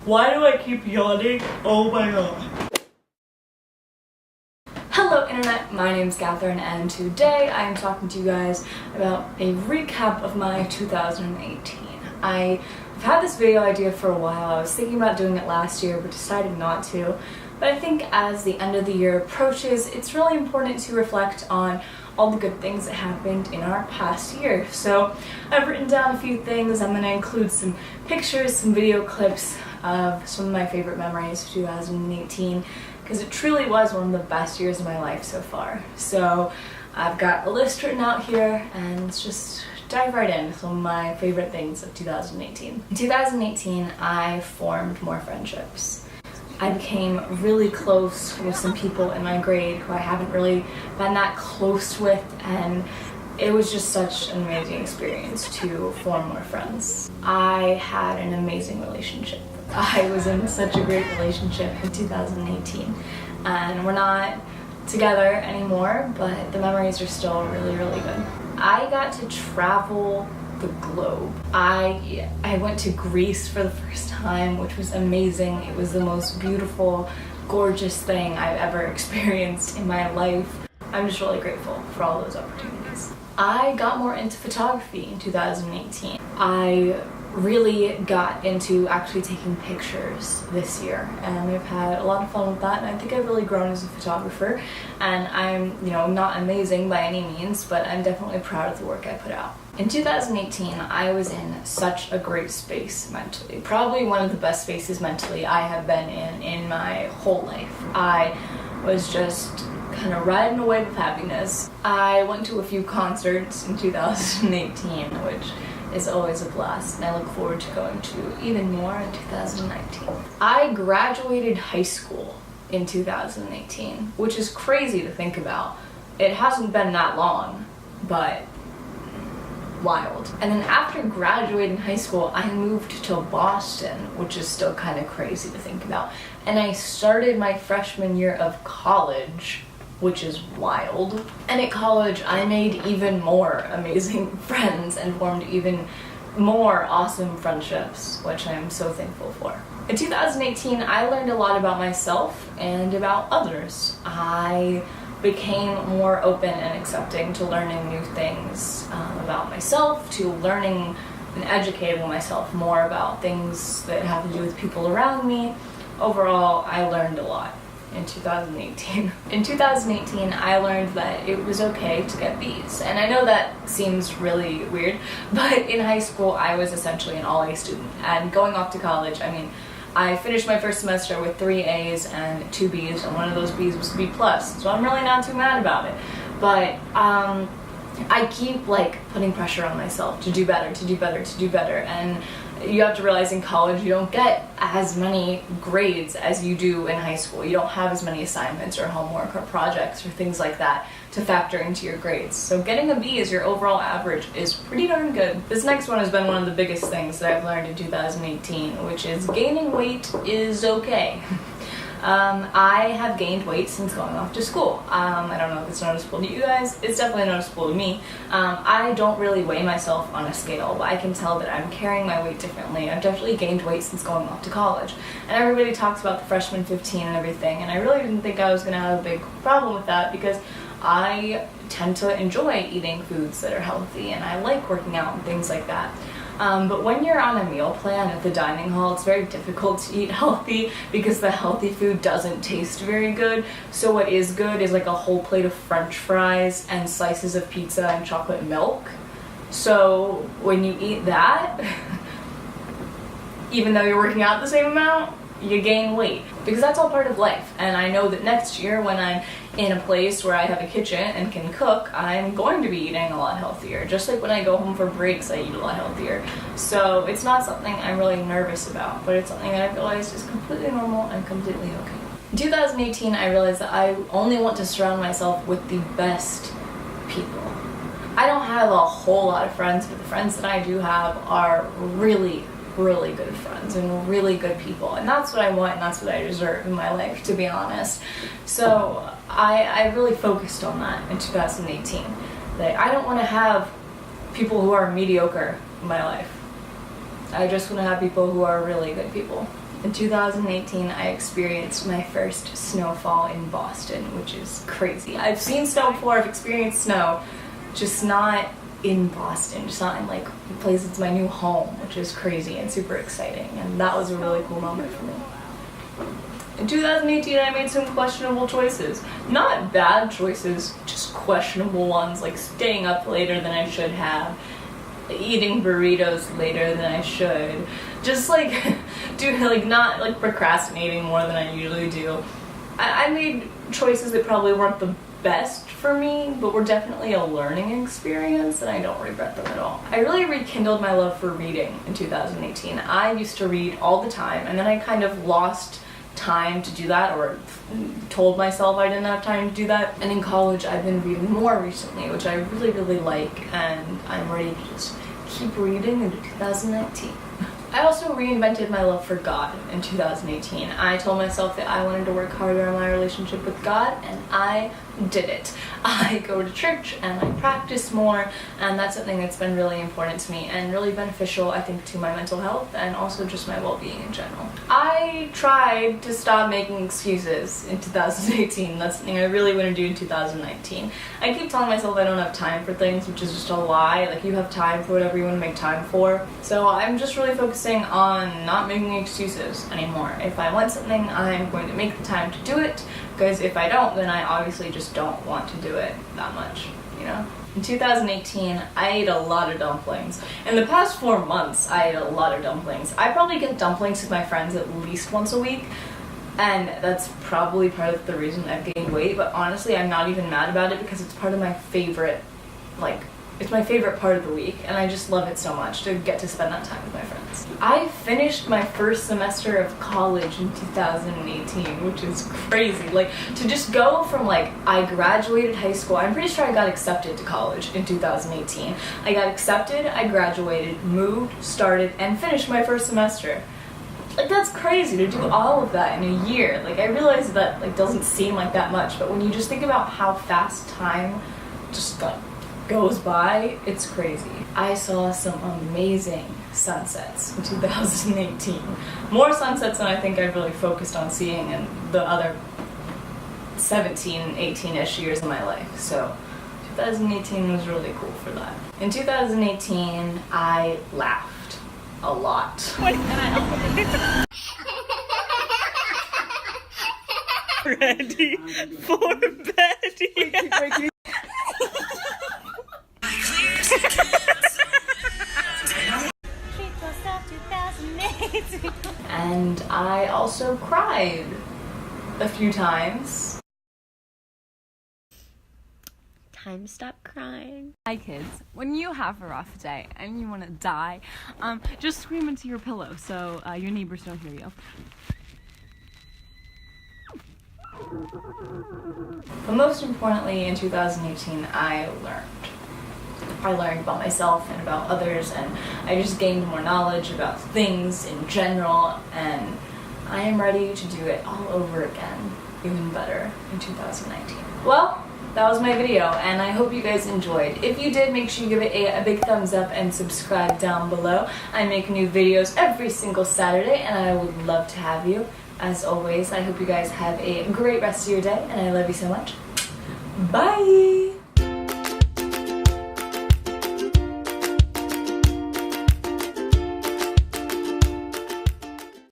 Why do I keep yawning? Oh my god. Hello internet, my name's Catherine and today I'm talking to you guys about a recap of my 2018. I've had this video idea for a while. I was thinking about doing it last year but decided not to. But I think as the end of the year approaches, it's really important to reflect on all the good things that happened in our past year. So I've written down a few things. I'm going to include some pictures, some video clips of some of my favorite memories of 2018 because it truly was one of the best years of my life so far. So I've got a list written out here and let's just dive right in with some of my favorite things of 2018. In 2018, I formed more friendships. I became really close with some people in my grade who I haven't really been that close with, and it was just such an amazing experience to form more friends. I had an amazing relationship. I was in such a great relationship in 2018, and we're not together anymore, but the memories are still really, really good. I got to travel the globe. I went to Greece for the first time, which was amazing. It was the most beautiful, gorgeous thing I've ever experienced in my life. I'm just really grateful for all those opportunities. I got more into photography in 2018. I really got into actually taking pictures this year, and I've had a lot of fun with that, and I think I've really grown as a photographer. And I'm, not amazing by any means, but I'm definitely proud of the work I put out. In 2018, I was in such a great space mentally. Probably one of the best spaces mentally I have been in my whole life. I was just kind of riding a wave of happiness. I went to a few concerts in 2018, which is always a blast, and I look forward to going to even more in 2019. I graduated high school in 2018, which is crazy to think about. It hasn't been that long, but wild. And then after graduating high school, I moved to Boston, which is still kind of crazy to think about. And I started my freshman year of college, which is wild. And at college, I made even more amazing friends and formed even more awesome friendships, which I'm so thankful for. In 2018, I learned a lot about myself and about others. I became more open and accepting to learning new things about myself, to learning and educating myself more about things that have to do with people around me. Overall, I learned a lot in 2018. In 2018, I learned that it was okay to get B's. And I know that seems really weird, but in high school, I was essentially an all-A student. And going off to college, I finished my first semester with 3 A's and 2 B's, and one of those B's was a B+, so I'm really not too mad about it. But I keep putting pressure on myself to do better, to do better, to do better, and you have to realize in college you don't get as many grades as you do in high school. You don't have as many assignments or homework or projects or things like that to factor into your grades. So getting a B as your overall average is pretty darn good. This next one has been one of the biggest things that I've learned in 2018, which is gaining weight is okay. I have gained weight since going off to school. I don't know if it's noticeable to you guys. It's definitely noticeable to me. I don't really weigh myself on a scale, but I can tell that I'm carrying my weight differently. I've definitely gained weight since going off to college. And everybody talks about the freshman 15 and everything, and I really didn't think I was going to have a big problem with that because I tend to enjoy eating foods that are healthy, and I like working out and things like that. But when you're on a meal plan at the dining hall, it's very difficult to eat healthy because the healthy food doesn't taste very good. So what is good is a whole plate of French fries and slices of pizza and chocolate milk. So when you eat that, even though you're working out the same amount, you gain weight, because that's all part of life. And I know that next year when I'm in a place where I have a kitchen and can cook, I'm going to be eating a lot healthier. Just like when I go home for breaks, I eat a lot healthier. So it's not something I'm really nervous about, but it's something that I realized is completely normal and completely okay. In 2018, I realized that I only want to surround myself with the best people. I don't have a whole lot of friends, but the friends that I do have are really good friends and really good people, and that's what I want and that's what I deserve in my life, to be honest. So I really focused on that in 2018. That I don't want to have people who are mediocre in my life. I just want to have people who are really good people. In 2018, I experienced my first snowfall in Boston, which is crazy. I've seen snow before, I've experienced snow, just not in Boston, just not in like the place that's my new home, which is crazy and super exciting, and that was a really cool moment for me. In 2018, I made some questionable choices. Not bad choices, just questionable ones, like staying up later than I should have, eating burritos later than I should, just like not like procrastinating more than I usually do. I made choices that probably weren't the best for me, but were definitely a learning experience, and I don't regret them at all. I really rekindled my love for reading in 2018. I used to read all the time, and then I kind of lost time to do that, or told myself I didn't have time to do that. And in college, I've been reading more recently, which I really like, and I'm ready to just keep reading into 2019. I also reinvented my love for God in 2018. I told myself that I wanted to work harder on my relationship with God, and I did it. I go to church and I practice more, and that's something that's been really important to me and really beneficial, I think, to my mental health and also just my well-being in general. I tried to stop making excuses in 2018. That's something I really want to do in 2019. I keep telling myself I don't have time for things, which is just a lie. Like, you have time for whatever you want to make time for. So I'm just really focusing on not making excuses anymore. If I want something, I'm going to make the time to do it, because if I don't, then I obviously just don't want to do it that much, you know? In 2018, I ate a lot of dumplings. In the past 4 months, I ate a lot of dumplings. I probably get dumplings with my friends at least once a week, and that's probably part of the reason I've gained weight, but honestly, I'm not even mad about it because it's part of my favorite, it's my favorite part of the week, and I just love it so much to get to spend that time with my friends. I finished my first semester of college in 2018, which is crazy. Like, to just go from I graduated high school, I'm pretty sure I got accepted to college in 2018. I got accepted, I graduated, moved, started, and finished my first semester. Like, that's crazy to do all of that in a year. Like, I realize that doesn't seem like that much, but when you just think about how fast time just goes by, it's crazy. I saw some amazing sunsets in 2018. More sunsets than I think I've really focused on seeing in the other 17, 18-ish years of my life. So 2018 was really cool for that. In 2018, I laughed a lot. Ready for bed. And I also cried a few times. Time to stop crying. Hi kids, when you have a rough day and you want to die, just scream into your pillow so your neighbors don't hear you. But most importantly, in 2018, I learned about myself and about others, and I just gained more knowledge about things in general, and I am ready to do it all over again, even better in 2019. Well, that was my video, and I hope you guys enjoyed. If you did, make sure you give it a big thumbs up and subscribe down below. I make new videos every single Saturday, and I would love to have you. As always, I hope you guys have a great rest of your day, and I love you so much. Bye!